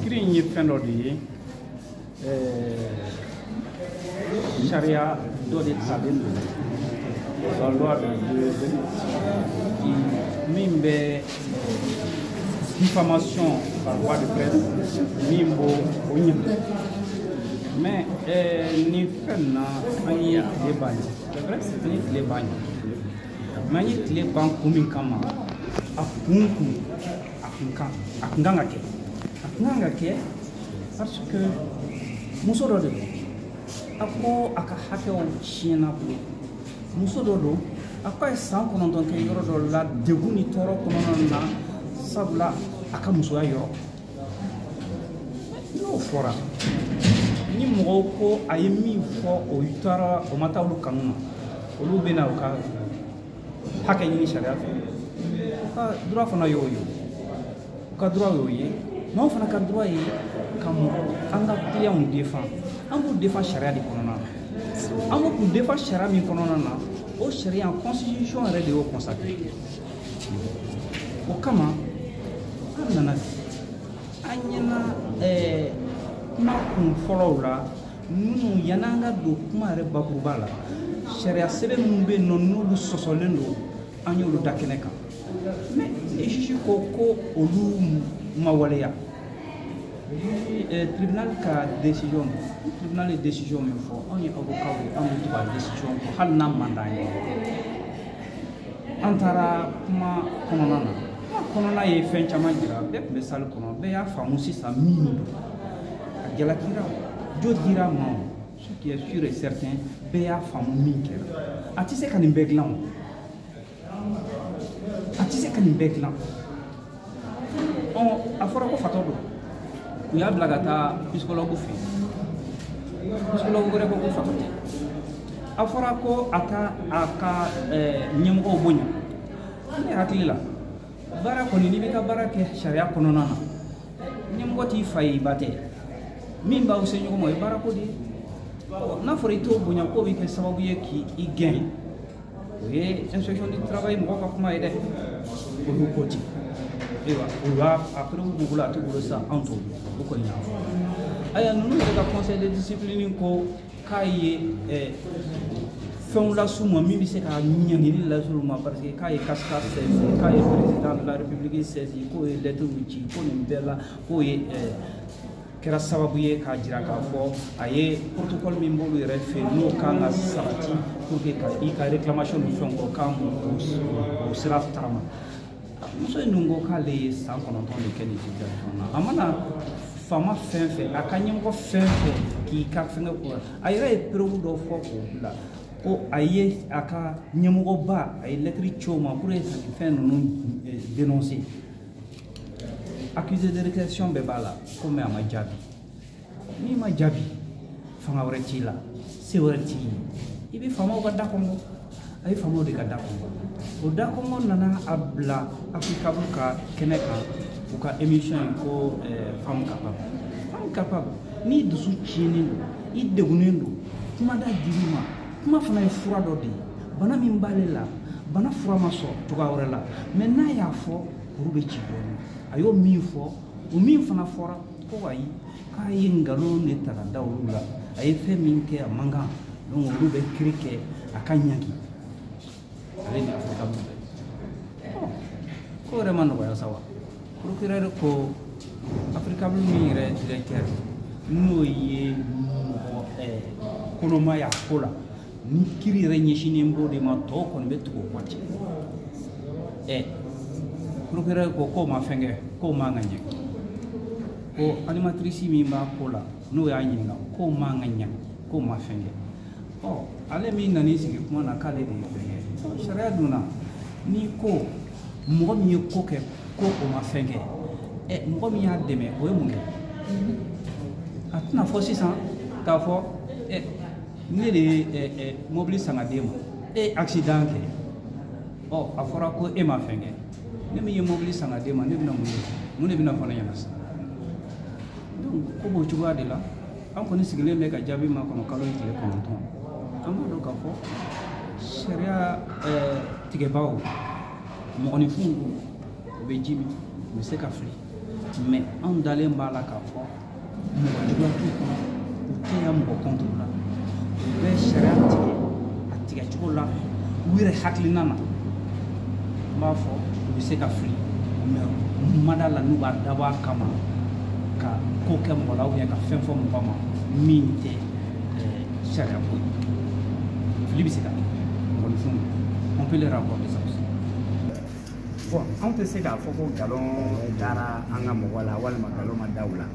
Kirin ye fɛn dɔ de ye sariya dɔ de talen don la loi de 2020 min bɛ diffamation par voie de presse min b'o o ɲɛ mais nin fɛn na an ye tile ban ye c'est vrai an ye tile ban ye mais an ye tile ban kun min kama a kun kan ka kɛ a kan ka kɛ parce que muso dɔ de don a ko a ka hakɛw tiɲɛna bolo muso dɔ don a ko a ye san 9 kɛ yɔrɔ dɔ la degun ni tɔɔrɔ kɔnɔna na sabula a ka musoya yɔrɔ n'o fɔra ni mɔgɔw ko a ye min fɔ o taara o ma taa olu kanu na olu bɛ na u ka hakɛ ɲini sariya fɛ u ka droit fana y'o ye u ka droit y'o ye mais anw fana ka droit ye ka an ka clients défend an b'u défend sariya de kɔnɔna na an b'u défend sariya min kɔnɔna na o sariya constitution yɛrɛ de y'o consacré o kama an nana an ɲɛna kuma kun fɔlɔw la minnu yan'an ka don kuma yɛrɛ bakuruba la sariya sɛbɛn minnu bɛ yen nɔ n'olu sɔsɔlen don an y'olu da kɛnɛ kan mais ni juge ko olu ma waleya tribunal ka décision tribunal ye décision min fɔ anw ye avocat ye an bɛ to ka décision fɔ hali n'an man d'an ye an taara kuma kɔnɔna na kuma kɔnɔna ye fɛn caman jira bɛɛ tun bɛ salle kɔnɔ bɛɛ y'a faamu sisan min don a jalakira jo dira ma ce qui est sûr et certain bɛɛ y'a faamu min kɛra a tɛ se ka nin bɛɛ dilan a tɛ se ka nin bɛɛ dilan a fɔra ko fatɔ don u y'a bila ka taa psychologue fɛ yen psychologue wɛrɛ ko fatɔ tɛ a fɔra ko a ka ɲɛmɔgɔw bonya ne hakili la baara kɔni n'i bɛ ka baara kɛ sariya kɔnɔna na ɲɛmɔgɔ t'i fa ye i ba tɛ min b'aw se ɲɔgɔn ma o ye baara ko de ye n'a fɔra i t'o bonya k'o bɛ kɛ sababu ye k'i gɛn o ye inspection du travail mɔgɔ ka kuma ye dɛ olu ko ten ayiwa o y'a après u b'u bolo a t'u bolo sisan anw t'o o kɔni y'a fɔ ayiwa ninnu yɛrɛ ka conseil de discipline ko k'a ye fɛnw las'u ma min bɛ se ka ɲangili las'u ma parce que k'a ye casca saisi k'a ye président de la république saisi k'o ye lettre ci ko nin bɛɛ la k'o ye kɛra sababu ye k'a jira k'a fɔ a ye protocole min b'olu yɛrɛ fɛ n'o kan ka sabati pour que i ka réclamation ni fɛnw kɔ k'an o sira tagama muso in dun ko k'ale ye san 9 de kɛ nin situation na a mana faama fɛn fɛn a ka ɲɛmɔgɔ fɛn fɛn k'i ka fɛngɛ ko a yɛrɛ ye preuve dɔ fɔ k'o bila ko a ye a ka ɲɛmɔgɔba a ye lettre ci o ma pour que fɛn ninnu dénoncer accusé de récusation bɛɛ b'a la ko mais a ma jaabi n'i ma jaabi fanga wɛrɛ t'i la se wɛrɛ t'i ye i bɛ faamaw ka da kɔngɔ a ye faamaw de ka da kɔngɔ o da kɔngɔ nana a bila Africable ka kɛnɛ kan u ka émission ye ko femme capable n'i dusu tiɲɛnen don i degunnen don kuma da dir'i ma kuma fana ye fura dɔ de ye bana min b'ale la bana fura ma sɔrɔ cogoya wɛrɛ la mais n'a y'a fɔ kuru bɛ ci dɔɔnin a y'o min fɔ o min fana fɔra ko ayi k'a ye nkalon de ta ka da olu la a ye fɛn min kɛ a man kan donc olu bɛ kiri kɛ a ka ɲangi ale ni Africable bɛɛ ko yɛrɛ ma nɔgɔya sa wa procureur ko Africable min yɛrɛ directeur n'o ye mɔgɔ kɔnɔmaya ko la ni kiri yɛrɛ ɲɛsinnen b'o de ma tɔw kɔni bɛ tugu o kɔ ten procureur ko k'o ma fɛngɛ k'o man ka ɲɛ ko animatrice min b'a ko la n'o y'a ɲininka k'o man ka ɲɛ k'o ma fɛngɛ ale min nan'i sigi kuma na k'ale de ye fɛngɛ sariya dun na n'i ko mɔgɔ min ye ko kɛ ko o ma fɛngɛ mɔgɔ min y'a dɛmɛ o ye mun kɛ a tɛna fɔ sisan k'a fɔ ne de ye mobili san ka d'e ma accident kɛ a fɔra ko e ma fɛngɛ ne min ye mobili san ka d'e ma ne bɛna mun de bɛna fɔ ne ɲɛna sisan donc ko b'o cogoya de la an kɔni sigilen bɛ ka jaabi ma kɔnɔ kalo ye tile 9 an b'a dɔn k'a fɔ sariya tigɛbaaw mɔgɔninfin u bɛ ji min u bɛ se ka fili mais anw dalen b'a la k'a fɔ mɔgɔ juguya t'u kɔnɔ u tɛ yan mɔgɔ contre la u bɛ sariya tigɛ a tigɛ cogo la u yɛrɛ hakilina na n b'a fɔ u bɛ se ka fili mais mada la n'u b'a dabɔ a kama ka ko kɛ mɔgɔ la ou bien ka fɛn fɔ mɔgɔ ma min tɛ sariya ko ye fili bɛ se ka kɛ mɔgɔninfinw on peut les rapporter ça aussi. Bon, on peut se k'a fɔ ko galon dara an ka mɔgɔ la walima galon ma da u la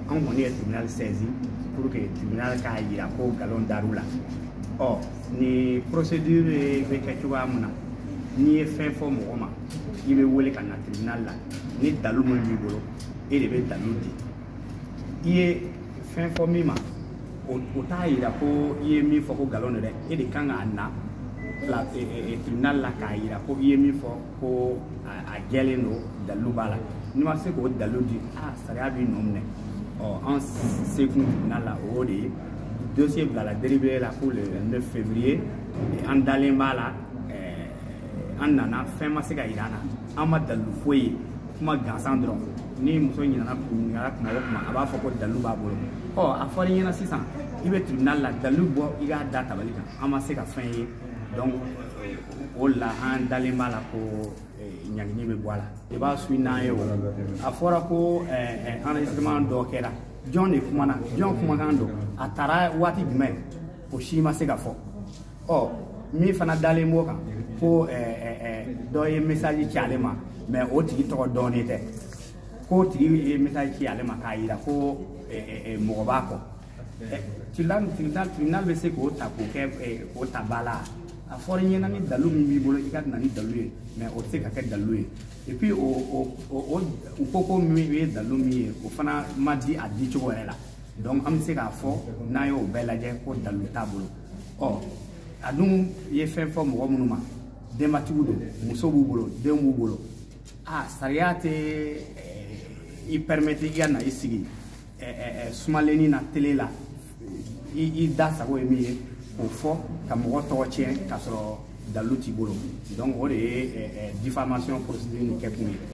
an kɔni ye tribunal saisi pour que tribunal k'a yira ko galon dar'u la ni procédure bɛ kɛ cogoya min na n'i ye fɛn fɔ mɔgɔ ma i bɛ wele ka na tribunal la ni dalu min b'i bolo e de bɛ dalu di i ye fɛn fɔ min ma o t'a yira ko i ye min fɔ ko galon de dɛ e de kan k'a na tribunal la k'a yira ko i ye min fɔ ko a jɛlen don dalu b'a la n'i ma se k'o dalu di sariya b'i nɔ minɛ an sekun tribunal la o de ye dossier bilala délibéré la pour le 9 février an dalen b'a la an nana fɛn ma se ka yira an na an ma dalu foyi ye kuma gansan dɔrɔn ni muso ɲinana kuma o kuma a b'a fɔ ko dalu b'a bolo a fɔra i ɲɛna sisan i bɛ tribunal la dalu bɔ i k'a da tabali kan an ma se ka fɛn ye donc o la an dalen b'a la ko ɲangini bɛ bɔ a la i b'a su n'an ye o a fɔra ko enregistrement dɔ kɛra jɔn de kumana jɔn kumakan don a taara waati jumɛn o si ma se ka fɔ min fana dalen b'o kan ko dɔ ye message ci ale ma mais o tigi tɔgɔ dɔɔnin tɛ ko tigi ye message ci ale ma k'a yira ko mɔgɔ b'a kɔ tribunal bɛ se k'o ta k'o ta ba la a fɔra i ɲɛna ni dalu min b'i bolo i ka na ni dalu ye mais o tɛ se ka kɛ dalu ye et puis u ko ko min ye dalu min ye o fana ma di a di cogo yɛrɛ la donc an bɛ se k'a fɔ n'an y'o bɛɛ lajɛ ko dalu t'a bolo a dun ye fɛn fɔ mɔgɔ minnu ma denbatigiw don muso b'u bolo denw b'u bolo sariya tɛ i permettre i ka na i sigi sumalenni na télé la i da sago ye min ye k'o fɔ ka mɔgɔ tɔgɔ tiɲɛ k'a sɔrɔ dalu t'i bolo donc o de ye diffamation procédure nin kɛ kun ye.